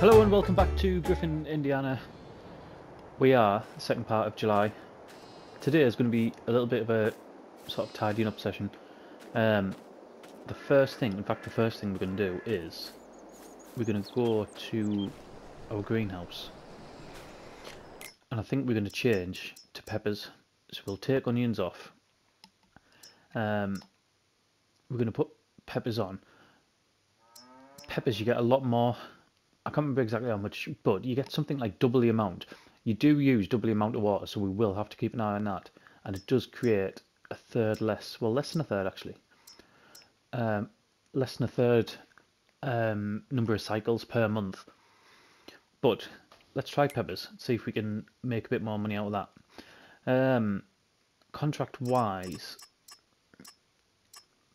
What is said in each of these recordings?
Hello and welcome back to Griffin, Indiana. We are the second part of July. Today is going to be a little bit of a sort of tidying up session. The first thing we're going to do is we're going to go to our greenhouse. And I think we're going to change to peppers. So we'll take onions off. We're going to put peppers on. Peppers, you get a lot more. I can't remember exactly how much, but you get something like double the amount. You do use double the amount of water, so we will have to keep an eye on that. And it does create a third less, well, less than a third actually. Less than a third number of cycles per month. But let's try peppers, see if we can make a bit more money out of that. Contract-wise,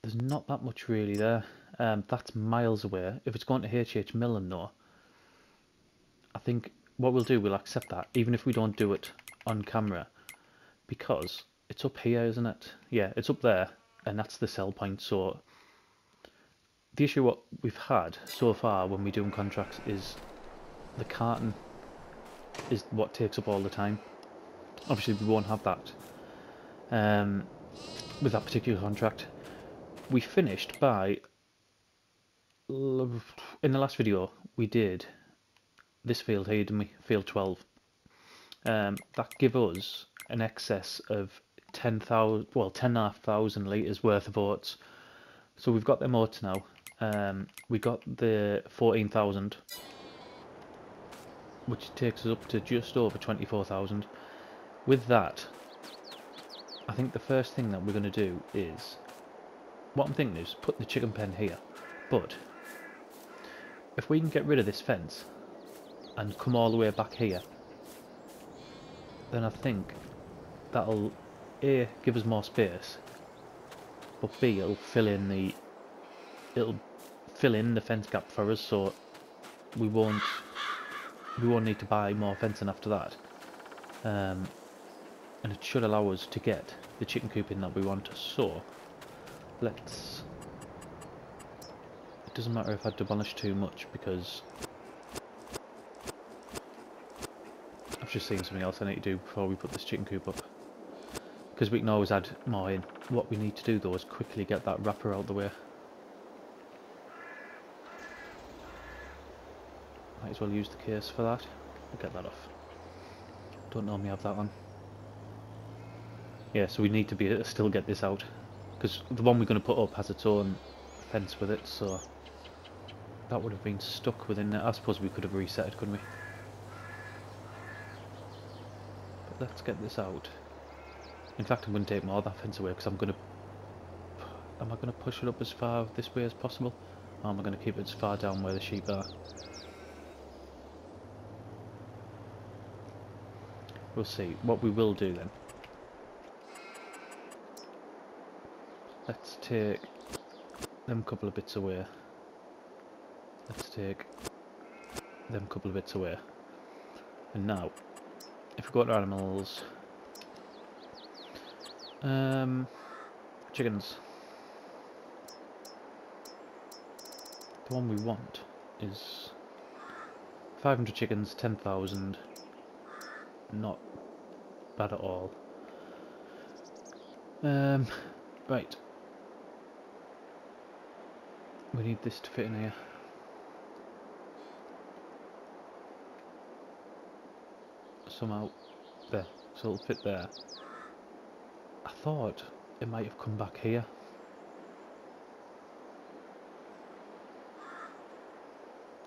there's not that much really there. That's miles away. If it's going to H.H. Millen though, I think what we'll do, we'll accept that, even if we don't do it on camera, because it's up here, isn't it? Yeah, it's up there, and that's the sell point. So the issue what we've had so far when we're doing contracts is the carton is what takes up all the time. Obviously we won't have that with that particular contract. We finished by, in the last video we did this field here, didn't we? Field 12. That give us an excess of 10,000, well, 10,500 litres worth of oats. So we've got them oats now. We got the 14,000, which takes us up to just over 24,000. With that, I think the first thing that we're going to do is, what I'm thinking is put the chicken pen here. But if we can get rid of this fence and come all the way back here, then I think that'll A, give us more space, but B, it'll fill in the fence gap for us, so we won't need to buy more fencing after that. And it should allow us to get the chicken coop in that we want. So let's, it doesn't matter if I demolish too much, because I've just seen something else I need to do before we put this chicken coop up, because we can always add more in. What we need to do though is quickly get that wrapper out the way. Might as well use the case for that. I'll get that off. Don't normally have that on. Yeah, so we need to be able to still get this out, because the one we're going to put up has its own fence with it, so that would have been stuck within it. I suppose we could have reset it, couldn't we? But let's get this out. In fact, I'm going to take more of that fence away, because I'm going to... Am I going to push it up as far this way as possible? Or am I going to keep it as far down where the sheep are? We'll see. What we will do then, let's take them couple of bits away. Let's take them couple of bits away. And now, if we go to animals, chickens. The one we want is 500 chickens, 10,000. Not bad at all. Right. We need this to fit in here. Somehow. There. So it'll fit there. I thought it might have come back here.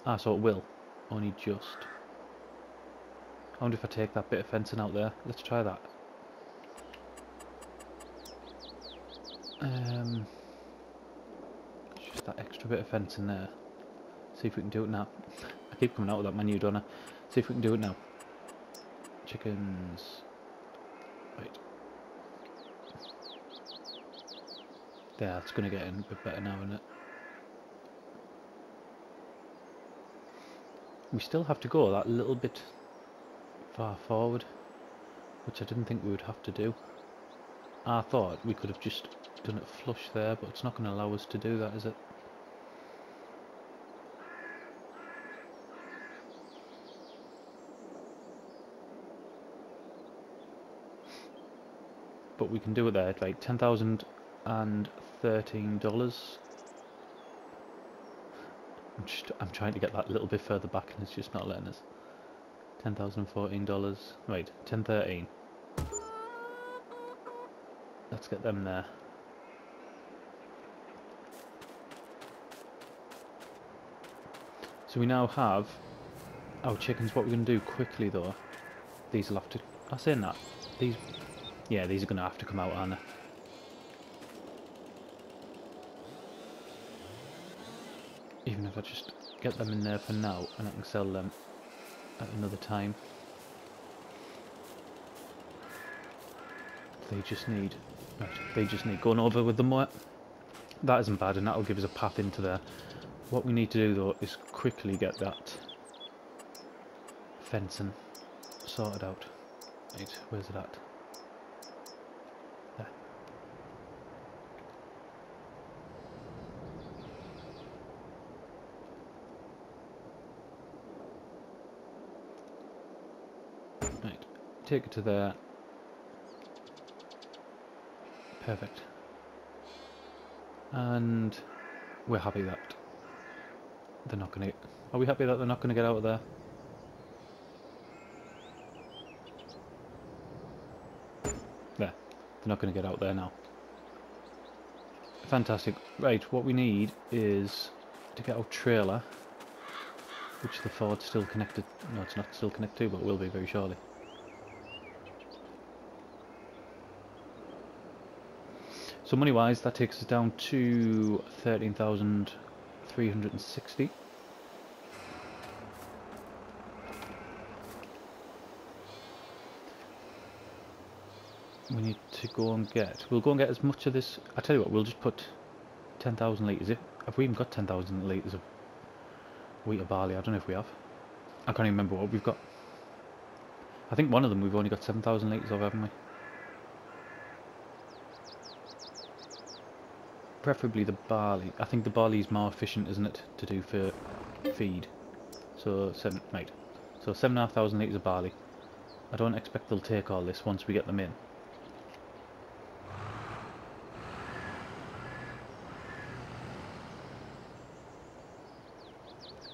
Ah, so it will. Only just. I wonder if I take that bit of fencing out there. Let's try that. Just that extra bit of fencing there. See if we can do it now. I keep coming out with that menu, don't I? See if we can do it now. Chickens. Right. There, it's going to get in a bit better now, isn't it? We still have to go that little bit far forward, which I didn't think we would have to do. I thought we could have just done it flush there, but it's not going to allow us to do that, is it? but we can do it there. Right, $10,013. I'm trying to get that a little bit further back, and it's just not letting us. $10,014. Right, 1013. Let's get them there. So we now have our chickens. What we're going to do quickly though, these will have to, I'm saying that, these are going to have to come out, aren't they? Even if I just get them in there for now and I can sell them at another time. They just need going over with the more. That isn't bad, and that'll give us a path into there. What we need to do though is quickly get that fencing sorted out. Right, where's it at? There. Right, take it to there. Perfect. And we're happy that they're not going to... Are we happy that they're not going to get out of there? There. They're not going to get out there now. Fantastic. Right, what we need is to get our trailer, which the Ford's still connected... No, it's not still connected to, but it will be very shortly. So money-wise, that takes us down to 13,360. We need to go and get... We'll go and get as much of this... I tell you what, we'll just put 10,000 litres. Have we even got 10,000 litres of wheat or barley? I don't know if we have. I can't even remember what we've got. I think one of them we've only got 7,000 litres of, haven't we? Preferably the barley. I think the barley is more efficient, isn't it, to do for feed. So 7,500 litres of barley. I don't expect they'll take all this once we get them in.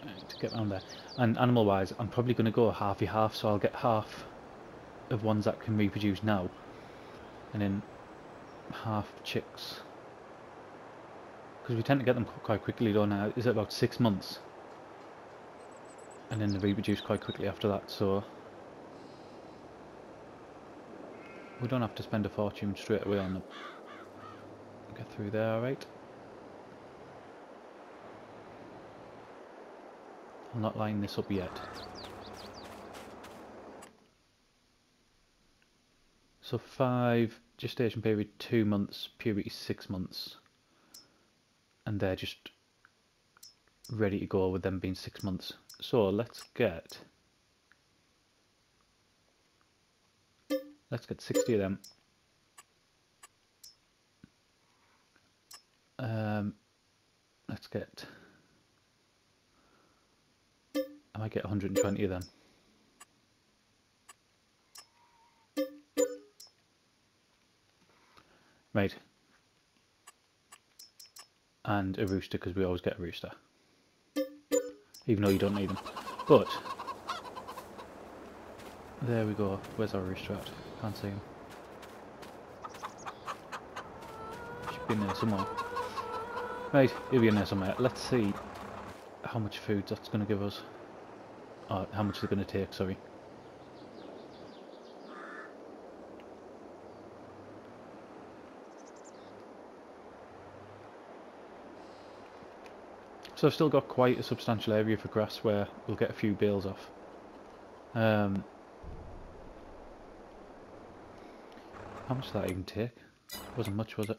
Right, to get around there. And animal wise, I'm probably going to go half-y-half, so I'll get half of ones that can reproduce now, and then half chicks. Because we tend to get them quite quickly, don't we? Is it about 6 months? And then they reproduce quite quickly after that, so we don't have to spend a fortune straight away on them. Get through there, alright. I'll not line this up yet. So 5, gestation period 2 months, puberty 6 months. And they're just ready to go with them being 6 months. So let's get 60 of them. Let's get... I might get 120 of them. Right. And a rooster, because we always get a rooster. Even though you don't need them. But there we go. Where's our rooster at? Can't see him. Should be in there somewhere. Right, he'll be in there somewhere. Let's see how much food that's going to give us. Or how much they're going to take, sorry. So I've still got quite a substantial area for grass where we'll get a few bales off. How much did that even take? Wasn't much, was it?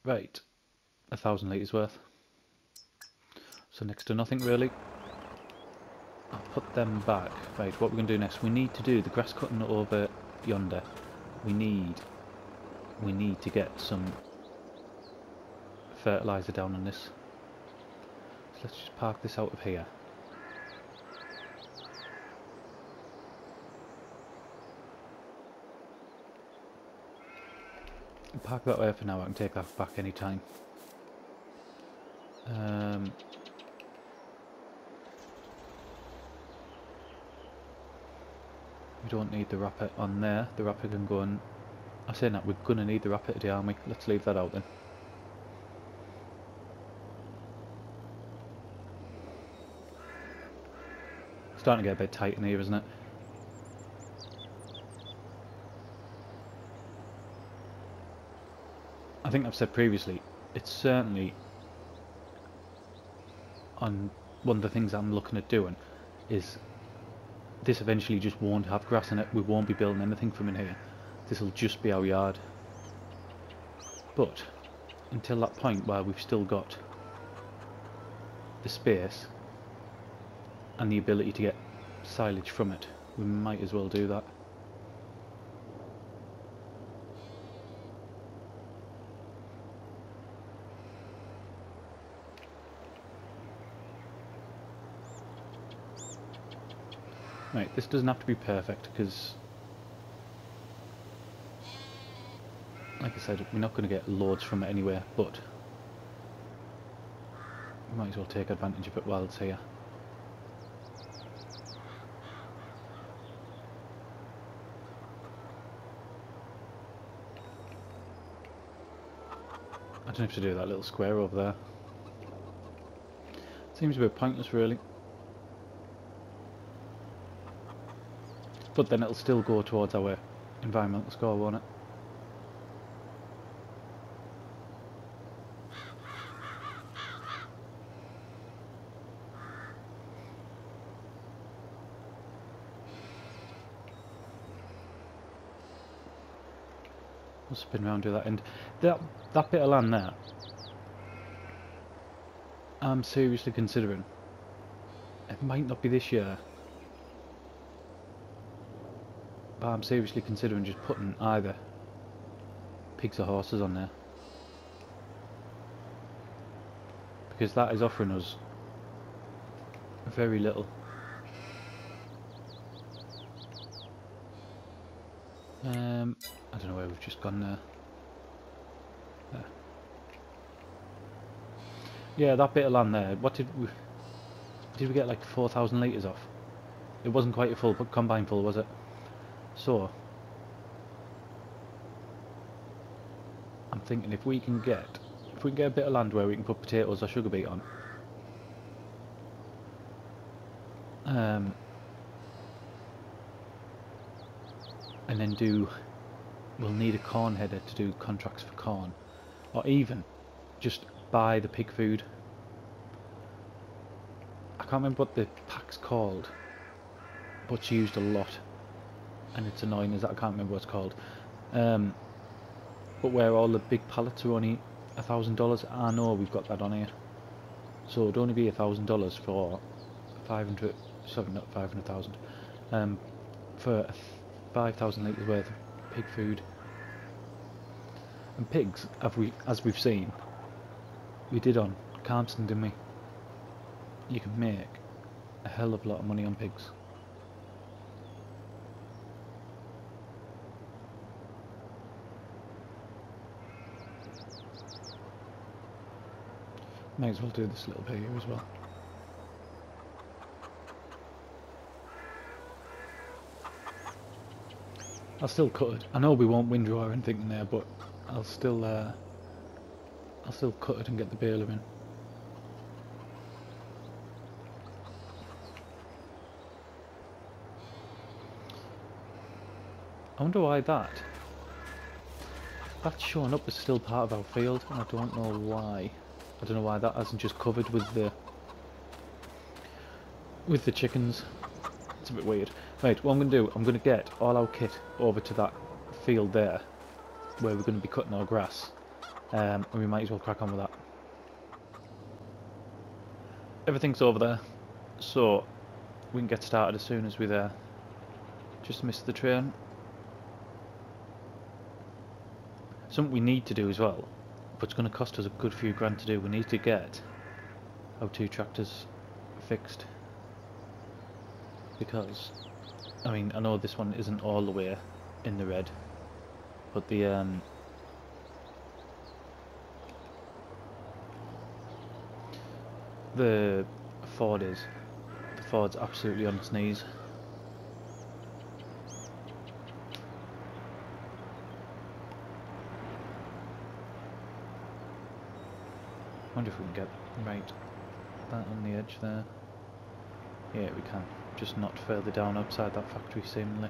Right, 1,000 litres worth. So next to nothing really. I'll put them back. Right, what we're going to do next? We need to do the grass cutting over yonder. We need to get some fertiliser down on this. So let's just park this out of here. Park that way for now, I can take that back any time. We don't need the wrapper on there. The wrapper can go on. I'm saying that we're gonna need the wrapper today, aren't we? Let's leave that out then. Starting to get a bit tight in here, isn't it? I think I've said previously, it's certainly on one of the things I'm looking at doing is this eventually just won't have grass in it. We won't be building anything from in here. This will just be our yard. But until that point where we've still got the space and the ability to get silage from it, we might as well do that. Right, this doesn't have to be perfect because, like I said, we're not going to get loads from it anyway, but we might as well take advantage of it while it's here. I don't have to do that little square over there. Seems a bit pointless really. But then it'll still go towards our environmental score, won't it? We'll spin around to that end. That bit of land there, I'm seriously considering. It might not be this year, but I'm seriously considering just putting either pigs or horses on there, because that is offering us very little. I don't know where we've just gone there. There. Yeah, that bit of land there. What did we get, like 4,000 litres off? It wasn't quite a full combine full, was it? So I'm thinking if we can get a bit of land where we can put potatoes or sugar beet on, and then we'll need a corn header to do contracts for corn, or even just buy the pig food. I can't remember what the pack's called, but it's used a lot, and it's annoying as that I can't remember what it's called. But where all the big pallets are only $1,000, I know we've got that on here, so it'd only be $1,000 for 500. Sorry, not 500,000. For 5,000 litres worth of pig food. And pigs, as we've seen, we did on Campson, didn't we? You can make a hell of a lot of money on pigs. Might as well do this little bit here as well. I'll still cut it. I know we won't windrow or anything in there, but I'll still cut it and get the baler in. I wonder why that's showing up as still part of our field. I don't know why. I don't know why that hasn't just covered with the chickens. It's a bit weird. Right, what I'm going to do, I'm going to get all our kit over to that field there, where we're going to be cutting our grass, and we might as well crack on with that. Everything's over there, so we can get started as soon as we're there. Just missed the train. Something we need to do as well, but it's going to cost us a good few grand to do. We need to get our 2 tractors fixed, because I mean, I know this one isn't all the way in the red, but the the Ford is. The Ford's absolutely on its knees. I wonder if we can get right that on the edge there. Yeah, we can. Just not further down outside that factory, seemingly.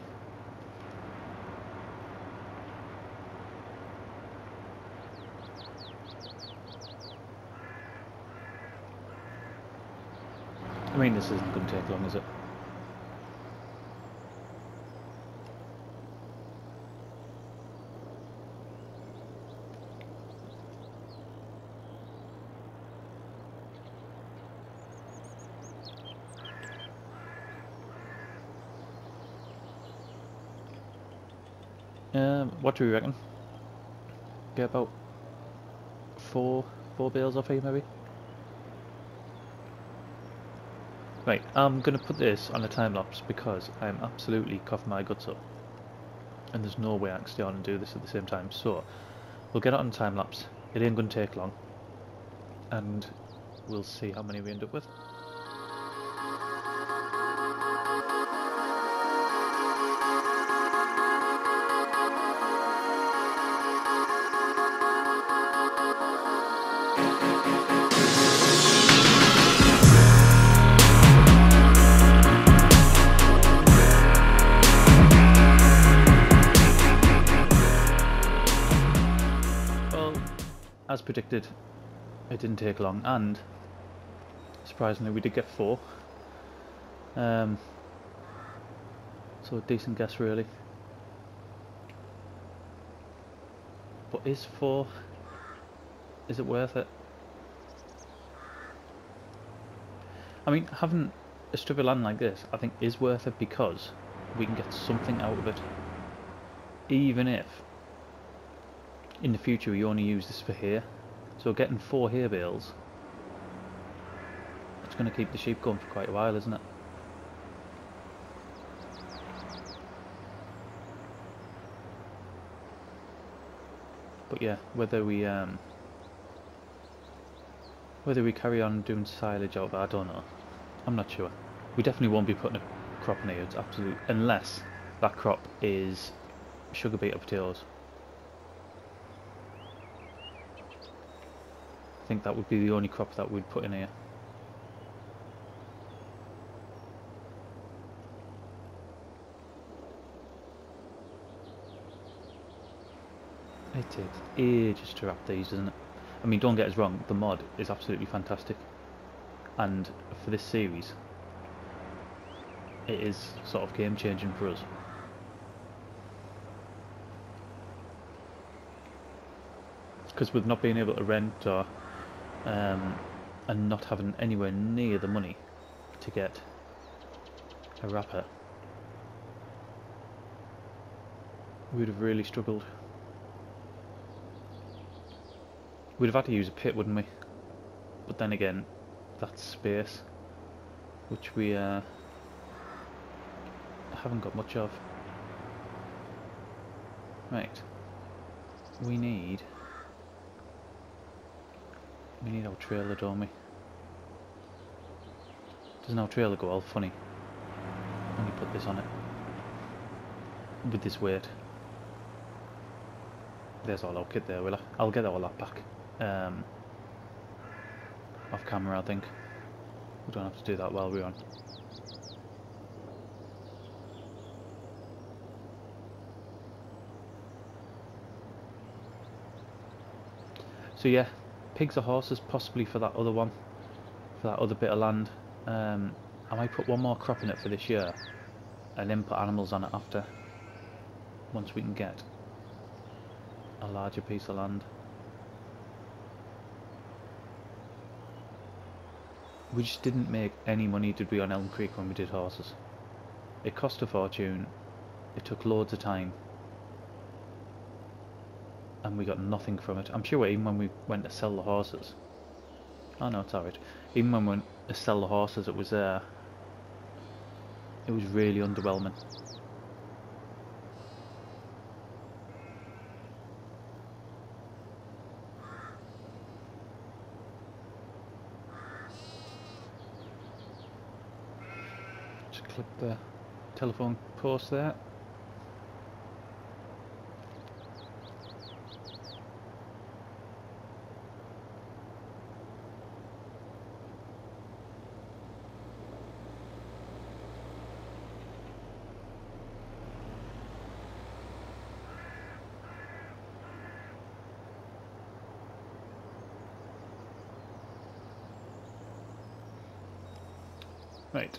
I mean, this isn't going to take long, is it? What do we reckon? Get about four bales off here, maybe? Right, I'm going to put this on a time lapse because I'm absolutely coughing my guts up. And there's no way I can stay on and do this at the same time. So, we'll get it on time lapse. It ain't going to take long. And we'll see how many we end up with. As predicted, it didn't take long, and surprisingly we did get 4. So a decent guess really. But is 4, is it worth it? I mean, having a strip of land like this, I think is worth it because we can get something out of it. Even if in the future we only use this for hay. So getting 4 hay bales, it's going to keep the sheep going for quite a while, isn't it? But yeah, whether we carry on doing silage out of it, I don't know. I'm not sure. We definitely won't be putting a crop in here, it's absolute, unless that crop is sugar beet or potatoes. I think that would be the only crop that we'd put in here. It takes ages to wrap these, doesn't it? I mean, don't get us wrong, the mod is absolutely fantastic. And for this series, it is sort of game changing for us. Because with not being able to rent or and not having anywhere near the money to get a wrapper, we'd have really struggled. We'd have had to use a pit, wouldn't we? But then again, that's space, which we haven't got much of. Right, we need our trailer, don't we? Doesn't our trailer go all funny when you put this on it? With this weight. There's all our kit there, will I? I'll get all that back. Off camera, I think. We don't have to do that while we're on. So yeah, pigs or horses possibly for that other one, for that other bit of land. I might put one more crop in it for this year and then put animals on it after, once we can get a larger piece of land. We just didn't make any money, did we, on Elm Creek when we did horses? It cost a fortune, it took loads of time, and we got nothing from it. I'm sure even when we went to sell the horses, oh no, it's alright, even when we went to sell the horses, it was really underwhelming. Just click the telephone post there. Right,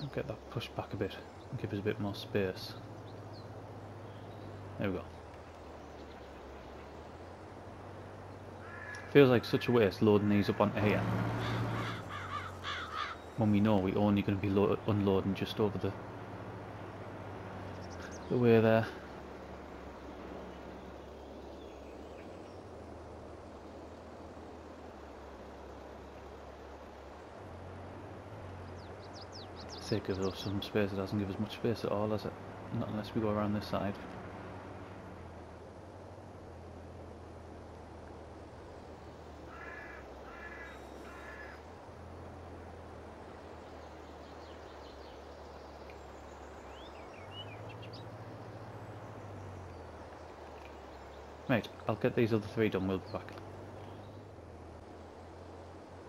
I'll get that pushed back a bit and give us a bit more space. There we go. Feels like such a waste loading these up onto here when we know we're only going to be unloading just over the way there. It gives us some space. It doesn't give us much space at all, does it? Not unless we go around this side. Right, I'll get these other three done, we'll be back.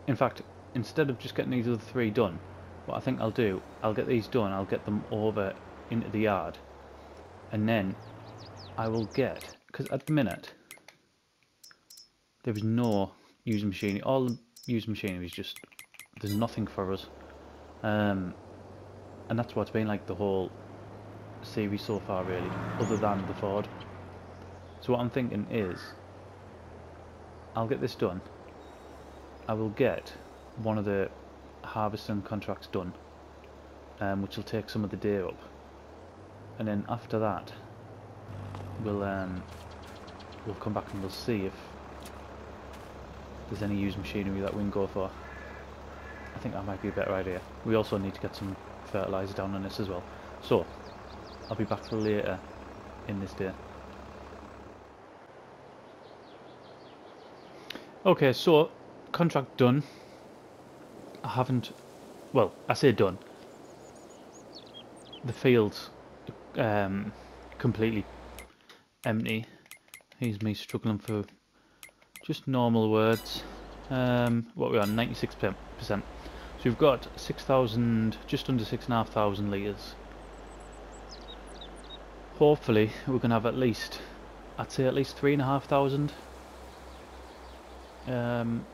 In fact, instead of just getting these other three done, what I think I'll do, I'll get these done, I'll get them over into the yard, and then I will get, because at the minute there is no used machinery, all the used machinery is just, there's nothing for us, and that's what it's been like the whole series so far really, other than the Ford. So what I'm thinking is, I'll get this done, I will get one of the harvesting contracts done, which will take some of the day up, and then after that we'll come back and we'll see if there's any used machinery that we can go for. I think that might be a better idea. We also need to get some fertilizer down on this as well, so I'll be back later in this day. Okay, so contract done. I haven't, well, I say done. The field's completely empty. Here's me struggling for just normal words. What we are, 96%. So we've got 6,000, just under 6,500 litres. Hopefully we're going to have at least, I'd say at least 3,500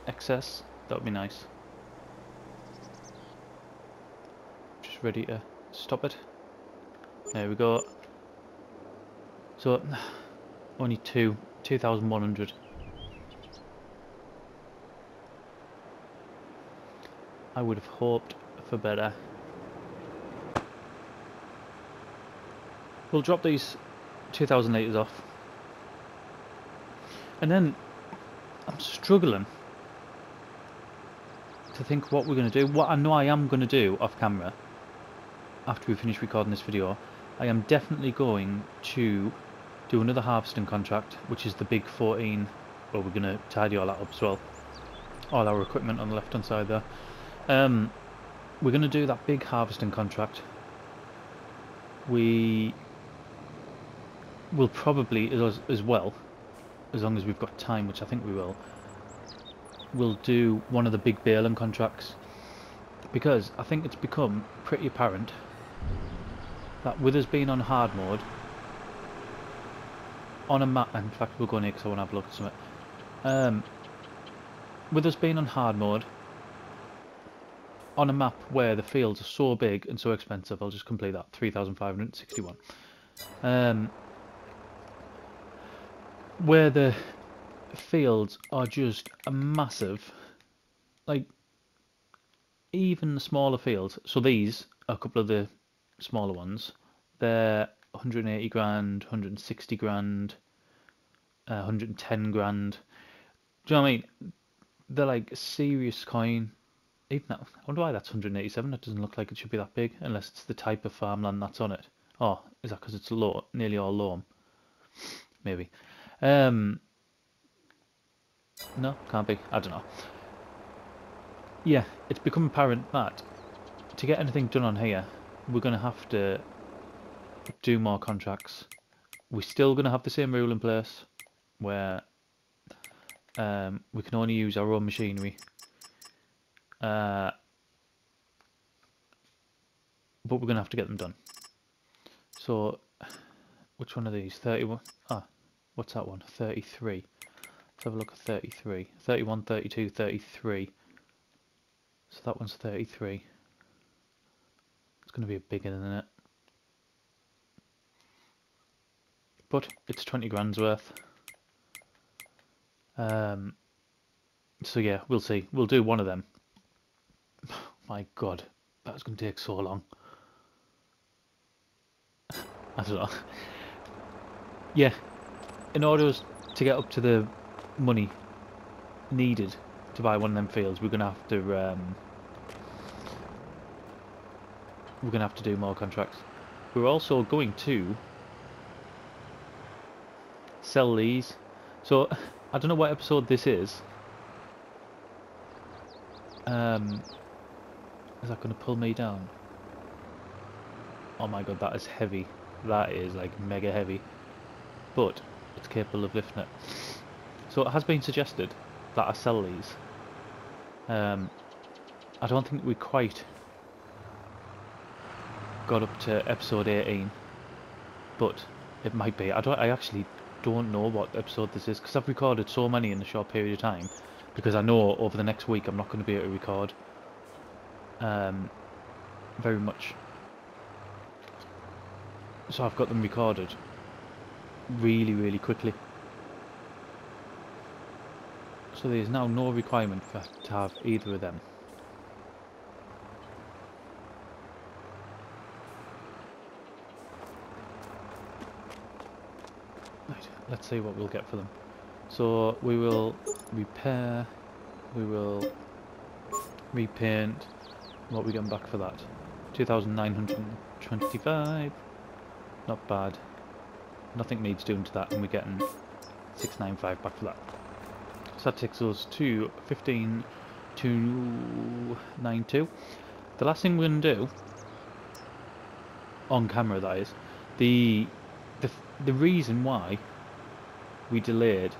excess. That would be nice. Ready to stop it. There we go. So only 2,100. I would have hoped for better. We'll drop these 2,000 litres off, and then I'm struggling to think what we're going to do. What I know I am going to do off camera after we finish recording this video, I am definitely going to do another harvesting contract, which is the big 14. Well, we're going to tidy all that up as well, all our equipment on the left hand side there. We're going to do that big harvesting contract. We will probably as well, as long as we've got time, which I think we will, we'll do one of the big baling contracts, because I think it's become pretty apparent that with us being on hard mode on a map, in fact we'll go in here because I want to have a look at something. With us being on hard mode on a map where the fields are so big and so expensive, I'll just complete that, 3,561, where the fields are just a massive, like even the smaller fields, so these are a couple of the smaller ones, they're 180 grand, 160 grand, 110 grand. Do you know what I mean? They're like a serious coin. Even that, I wonder why that's 187. It doesn't look like it should be that big, unless it's the type of farmland that's on it. Oh, is that because it's low, nearly all loam? Maybe. No, can't be. I don't know. Yeah, it's become apparent that to get anything done on here, we're going to have to do more contracts. We're still going to have the same rule in place where we can only use our own machinery. But we're going to have to get them done. So, which one are these? 31? Ah, what's that one? 33. Let's have a look at 33. 31, 32, 33. So that one's 33. It's going to be bigger than it. But it's 20 grand's worth. So yeah, we'll see. We'll do one of them. My God, that's going to take so long. I don't know. Yeah, in order to get up to the money needed to buy one of them fields, we're going to have to do more contracts. We're also going to sell these. So I don't know what episode this is. Is that going to pull me down? Oh my God, that is heavy. That is like mega heavy. But it's capable of lifting it. So it has been suggested that I sell these. I don't think we quite got up to episode 18, but it might be. I actually don't know what episode this is because I've recorded so many in a short period of time. Because I know over the next week I'm not going to be able to record very much. So I've got them recorded really, really quickly. So there's now no requirement to have either of them. Right, let's see what we'll get for them. So we will repair, we will repaint. What are we getting back for that? 2,925. Not bad. Nothing needs doing to that, and we're getting 695 back for that. So that takes us to 15,292. The last thing we're going to do, on camera that is, the reason why we delayed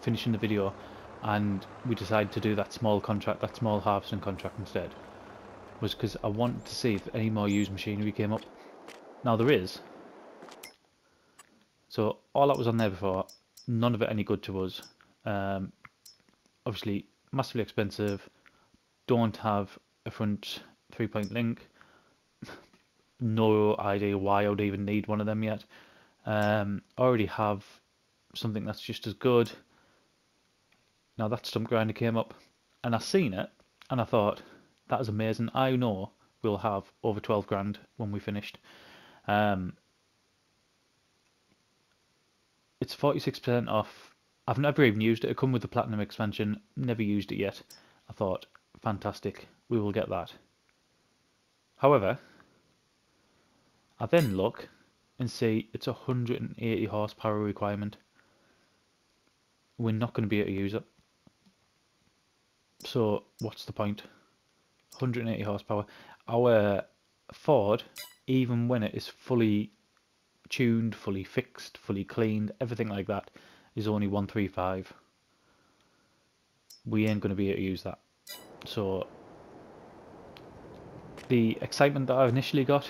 finishing the video and we decided to do that small contract, that small harvesting contract instead, was because I wanted to see if any more used machinery came up. Now there is. So all that was on there before, none of it any good to us. Obviously massively expensive, don't have a front 3-point link, no idea why I would even need one of them yet. Already have something that's just as good. Now that stump grinder came up and I seen it and I thought, that is amazing. I know we'll have over 12 grand when we finished. It's 46% off. I've never even used it. It come with the Platinum expansion. Never used it yet. I thought, fantastic, we will get that. However, I then look and see it's a 180 horsepower requirement. We're not going to be able to use it. So what's the point? 180 horsepower. Our Ford, even when it is fully tuned, fully fixed, fully cleaned, everything like that, is only 135. We ain't going to be able to use that. So the excitement that I initially got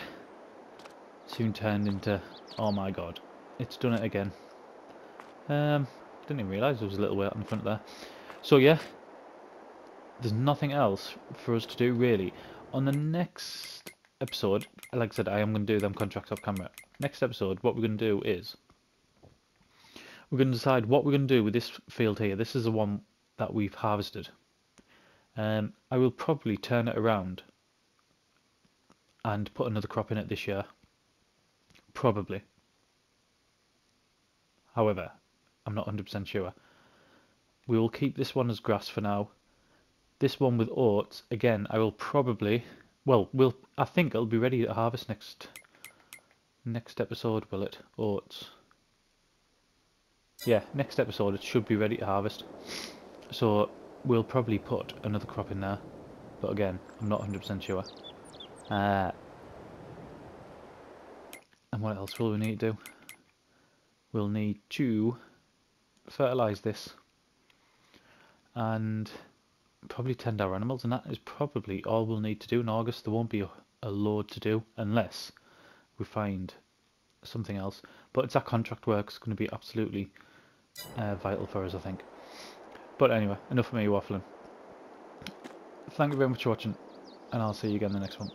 soon turned into, oh my God, it's done it again. Didn't even realise there was a little weight on the front there. So yeah, there's nothing else for us to do really. On the next episode, like I said, I am going to do them contracts off camera. Next episode, what we're going to do is we're going to decide what we're going to do with this field here. This is the one that we've harvested. I will probably turn it around and put another crop in it this year. Probably. However, I'm not 100% sure. We will keep this one as grass for now. This one with oats, again, I will probably, well, I think it'll be ready to harvest next episode, will it? Oats. Yeah, next episode it should be ready to harvest. So we'll probably put another crop in there. But again, I'm not 100% sure. And what else will we need to do? We'll need to fertilise this and probably tend our animals, and that is probably all we'll need to do in August. There won't be a load to do unless we find something else, but it's that contract work is going to be absolutely vital for us, I think. But anyway, enough of me waffling. Thank you very much for watching, and I'll see you again in the next one.